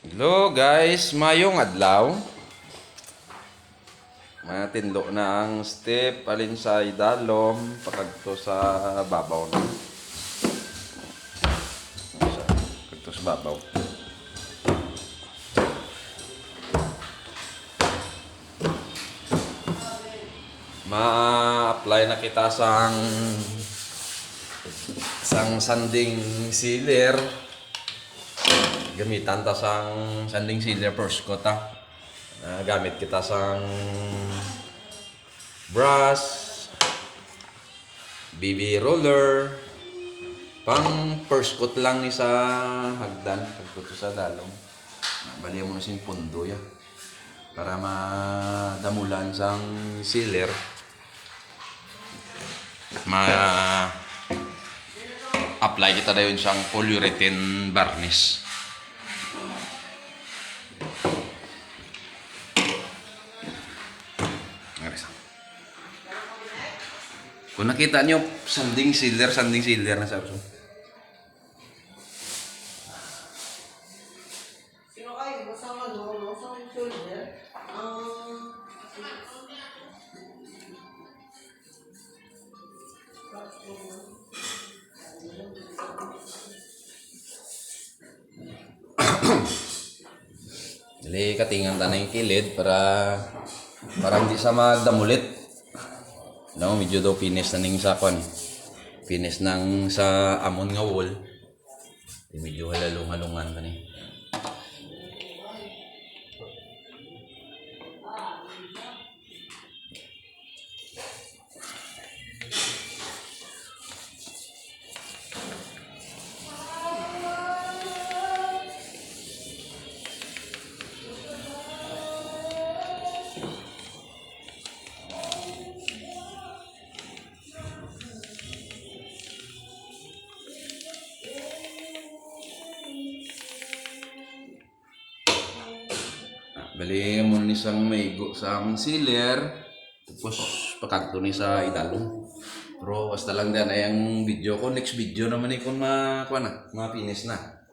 Hello guys, mayong adlaw. Matinlo na ang step alin sa idalom pakadto sa babaw na. Pakadto sa babaw. Ma-apply na kita sang sanding sealer. Gamitan ta sang sanding sealer first coat ta. Gamit kita sang brush, BB roller, pang first coat lang ni sa hagdan, pagkuto sa dalong. Baliya mo na sing pundo ya para madamulan sang sealer. Apply kita dayon sang polyurethane varnish. Kung nakita nyo, sanding sealer na sa Arso. Sino kayo? Masama doon, no? Sa shoulder. Dali katingan ta na yung kilid para hindi sa magdamulit. No, medyo daw finish na ning sa kon. Finish nang sa amon nga wall. Medyo halalungan pa ni. Bali mo ni sang maigo sa amon sealer. Tapos pakadto ni sa idalong. Pero basta lang din ay ang video ko. Next video naman kung ma-finish na.